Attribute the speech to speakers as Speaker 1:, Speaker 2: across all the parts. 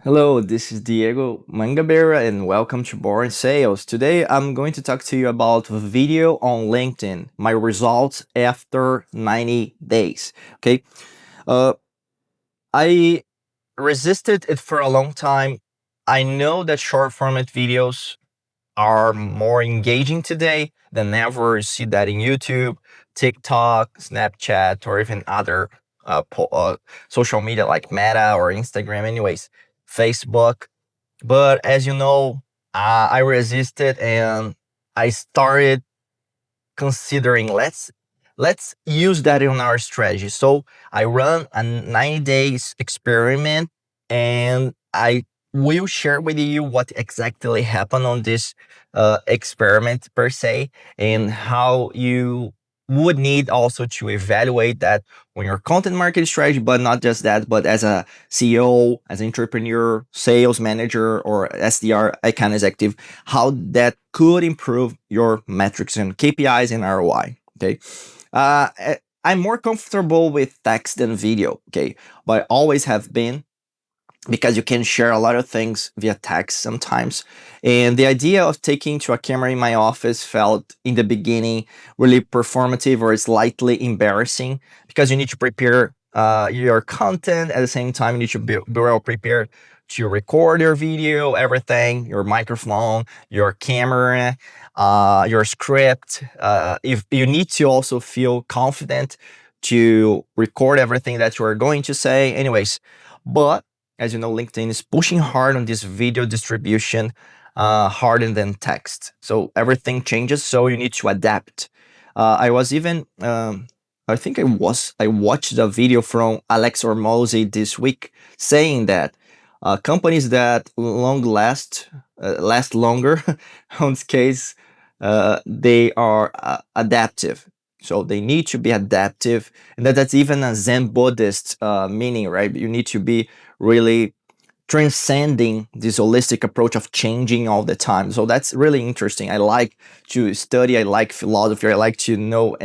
Speaker 1: Hello, this is Diego Mangabeira and welcome to BoringSales. Today I'm going to talk to you about video on LinkedIn, my results after 90 days. Okay. Uh, I resisted it for a long time. I know that short format videos are more engaging today than ever. You see that in YouTube, TikTok, Snapchat, or even other social media like Meta or Instagram, anyways, Facebook. But as you know, I resisted and I started considering let's use that in our strategy. So I run a 90 days experiment and I will share with you what exactly happened on this experiment per se and how you would need also to evaluate that on your content marketing strategy, but not just that, but as a CEO, as an entrepreneur, sales manager, or SDR account executive, how that could improve your metrics and KPIs and ROI. Okay. I'm more comfortable with text than video. Okay. But I always have been because you can share a lot of things via text sometimes. And the idea of taking to a camera in my office felt in the beginning really performative or slightly embarrassing because you need to prepare your content at the same time. You need to be well prepared to record your video, everything, your microphone, your camera, your script. If you need to also feel confident to record everything that you are going to say, anyways. But as you know, LinkedIn is pushing hard on this video distribution, harder than text. So everything changes, so you need to adapt. I was even, I watched a video from Alex Ormozy this week saying that companies that last longer, in this case, they are adaptive. So they need to be adaptive, and that's even a Zen Buddhist meaning, right? You need to be really transcending this holistic approach of changing all the time. So that's really interesting. I like to study, I like philosophy, I like to know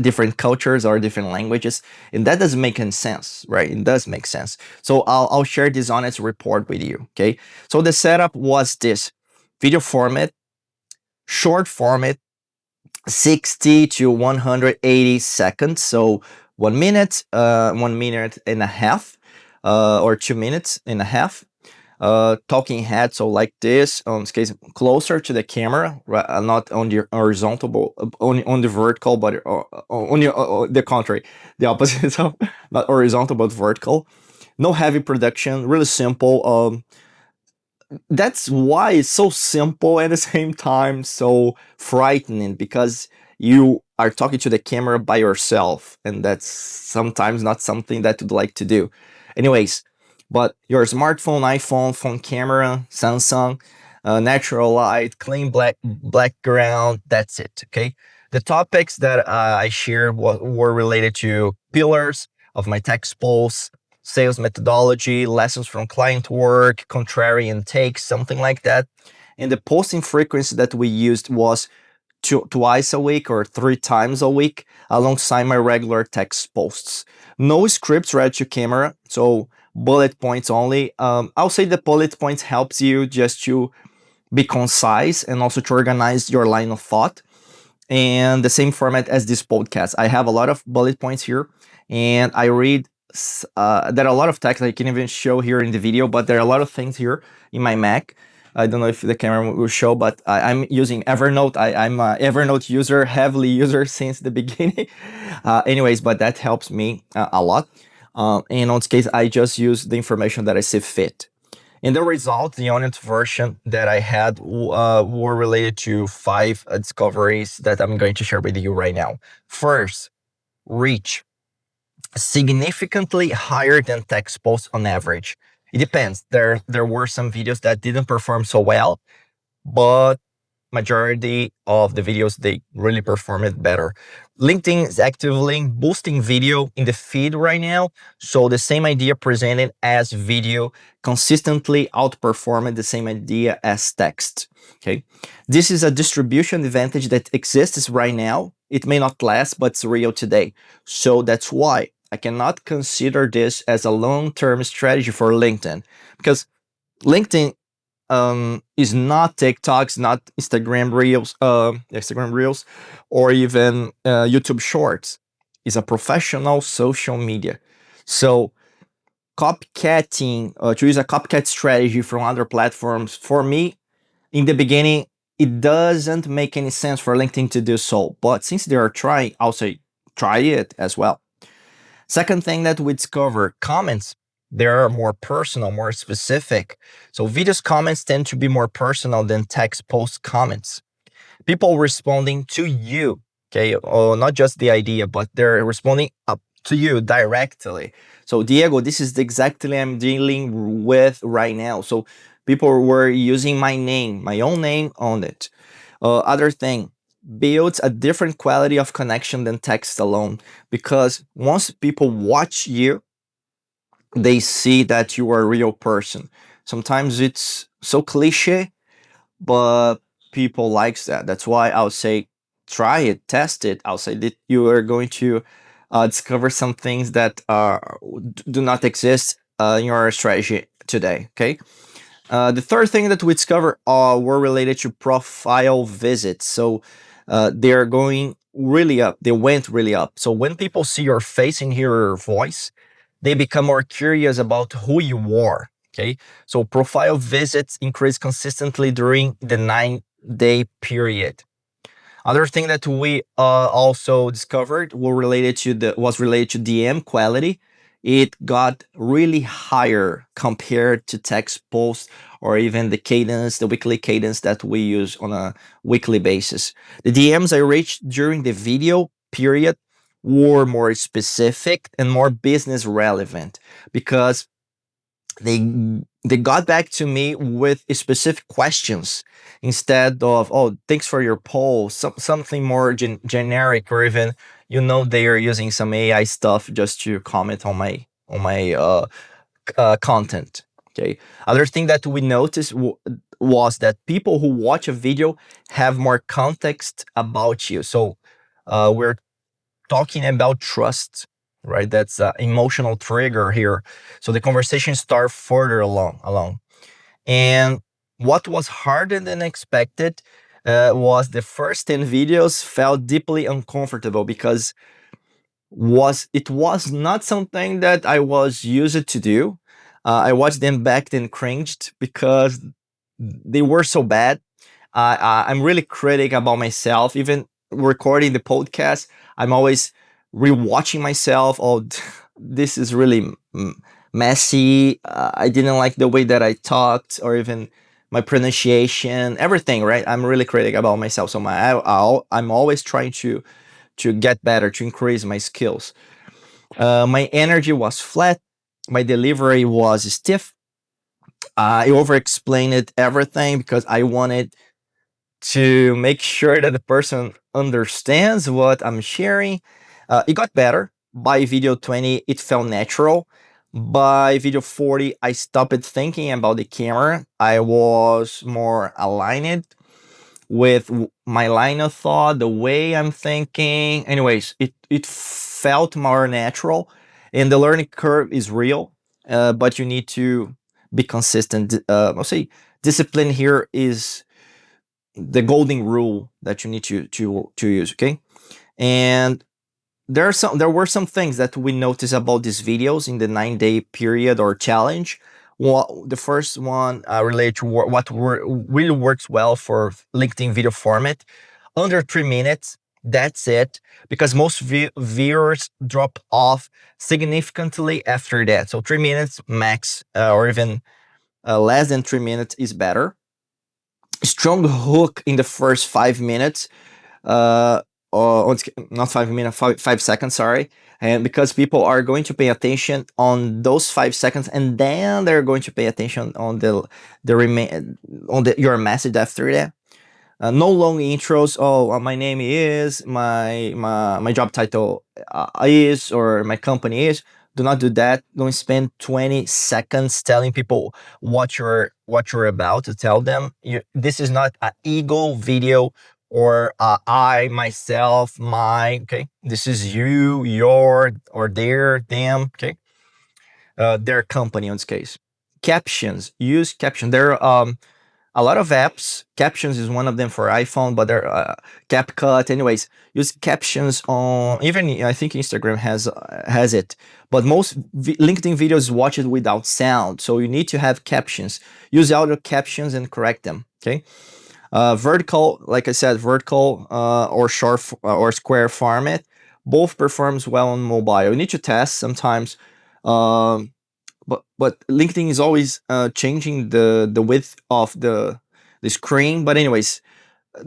Speaker 1: different cultures or different languages, and that does make sense, right? It does make sense. So I'll share this honest report with you, okay? So the setup was this: video format, short format, 60 to 180 seconds. So 1 minute, 1 minute and a half, or 2 minutes and a half. Talking head, so like this, in this case, closer to the camera, right, not on the horizontal, but on the vertical, but on the contrary, the opposite, so not horizontal, but vertical. No heavy production, really simple. That's why it's so simple at the same time so frightening, because you are talking to the camera by yourself, and that's sometimes not something that you'd like to do. Anyways, but your smartphone, iPhone, phone camera, Samsung, natural light, clean black background, that's it. Okay. The topics that I shared were related to pillars of my text posts, sales methodology, lessons from client work, contrarian takes, something like that. And the posting frequency that we used was twice a week or 3 times a week alongside my regular text posts. No scripts read to camera, so bullet points only. I'll say the bullet points helps you just to be concise and also to organize your line of thought. And the same format as this podcast. I have a lot of bullet points here, and I read. There are a lot of text I can even show here in the video, but there are a lot of things here in my Mac. I don't know if the camera will show, but I'm using Evernote. I'm an Evernote user, heavily user since the beginning. Anyways, but that helps me a lot. And on this case, I just use the information that I see fit. In the result, the honest version that I had were related to 5 discoveries that I'm going to share with you right now. First, reach significantly higher than text posts on average. It depends. There were some videos that didn't perform so well, but majority of the videos they really performed better. LinkedIn is actively boosting video in the feed right now, so the same idea presented as video consistently outperformed the same idea as text. Okay, this is a distribution advantage that exists right now. It may not last, but it's real today. So that's why I cannot consider this as a long-term strategy for LinkedIn, because LinkedIn is not TikToks, not Instagram Reels, or even YouTube Shorts. It's a professional social media. So to use a copycat strategy from other platforms, for me, in the beginning, it doesn't make any sense for LinkedIn to do so. But since they are trying, I'll say try it as well. Second thing that we discover, comments. They're more personal, more specific. So videos comments tend to be more personal than text post comments. People responding to you, okay, not just the idea, but they're responding up to you directly. So Diego, this is exactly I'm dealing with right now. So people were using my name, my own name on it. Other thing, builds a different quality of connection than text alone, because once people watch you, they see that you are a real person. Sometimes it's so cliche, but people likes that. That's why I'll say try it, test it. I'll say that you are going to discover some things that do not exist in your strategy today. Okay. The third thing that we discovered were related to profile visits. So they're going really up. They went really up. So when people see your face and hear your voice, they become more curious about who you are. Okay. So profile visits increase consistently during the 9-day period. Other thing that we also discovered was related to DM quality. It got really higher compared to text posts or even the weekly cadence that we use on a weekly basis. The DMs I reached during the video period were more specific and more business relevant because they got back to me with specific questions instead of, oh, thanks for your poll, something more generic, or even they are using some AI stuff just to comment on my content. Okay. Other thing that we noticed was that people who watch a video have more context about you. So we're talking about trust, right? That's an emotional trigger here. So the conversation starts further along. And what was harder than expected was the first 10 videos felt deeply uncomfortable because it was not something that I was used to do. I watched them back then cringed because they were so bad. I'm really critic about myself. Even recording the podcast, I'm always rewatching myself. Oh, this is really messy. I didn't like the way that I talked, or even my pronunciation, everything. Right? I'm really critic about myself. So I'm always trying to get better, to increase my skills. My energy was flat. My delivery was stiff. I over explained everything because I wanted to make sure that the person understands what I'm sharing. It got better. By video 20, it felt natural. By video 40, I stopped thinking about the camera. I was more aligned with my line of thought, the way I'm thinking. Anyways, it felt more natural, and the learning curve is real, but you need to be consistent. I'll say discipline here is the golden rule that you need to use. Okay, and there were some things that we noticed about these videos in the 9-day period or challenge. Well, the first one related to really works well for LinkedIn video format, under 3 minutes. That's it, because most viewers drop off significantly after that. So 3 minutes max, or even less than 3 minutes is better. Strong hook in the first 5 minutes, uh, or not 5 minutes, 5 seconds, sorry. And because people are going to pay attention on those 5 seconds, and then they're going to pay attention on your message after that. No long intros. Oh, my name is, my job title is, or my company is. Do not do that. Don't spend 20 seconds telling people what you're about to tell them. This is not an ego video, or I, myself, my. Okay, this is you, your, or their, them. Okay, their company in this case. captions. Use captions. There are a lot of apps. Captions is one of them for iPhone, but there are CapCut. Anyways, use captions on even I think Instagram has it. But most LinkedIn videos watch it without sound, so you need to have captions. Use audio captions and correct them. Okay. Vertical, like I said, vertical or short or square format, both performs well on mobile. You need to test sometimes. Um, but LinkedIn is always changing the width of the screen. But anyways,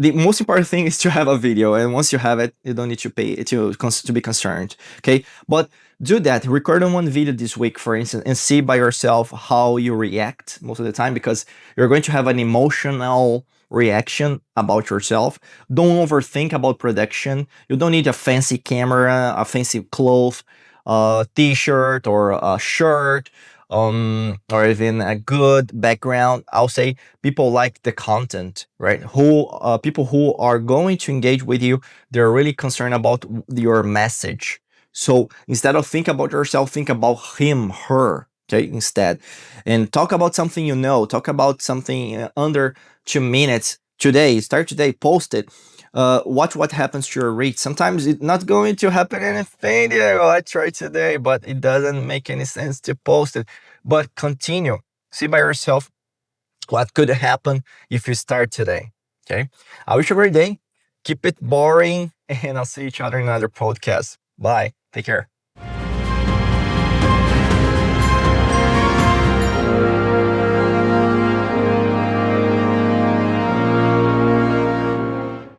Speaker 1: the most important thing is to have a video, and once you have it, you don't need to pay to be concerned. Okay, but do that. Record on one video this week, for instance, and see by yourself how you react most of the time, because you're going to have an emotional reaction about yourself. Don't overthink about production. You don't need a fancy camera, a fancy cloth, a t-shirt or a shirt, or even a good background. I'll say people like the content, right? Who people who are going to engage with you, they're really concerned about your message. So instead of think about yourself, think about him, her, okay, instead. And talk about something you know, talk about something under 2 minutes today. Start today, post it. Watch what happens to your reach. Sometimes it's not going to happen anything. Diego, I tried today, but it doesn't make any sense to post it. But continue. See by yourself what could happen if you start today. Okay. I wish you a great day. Keep it boring, and I'll see each other in another podcast. Bye. Take care.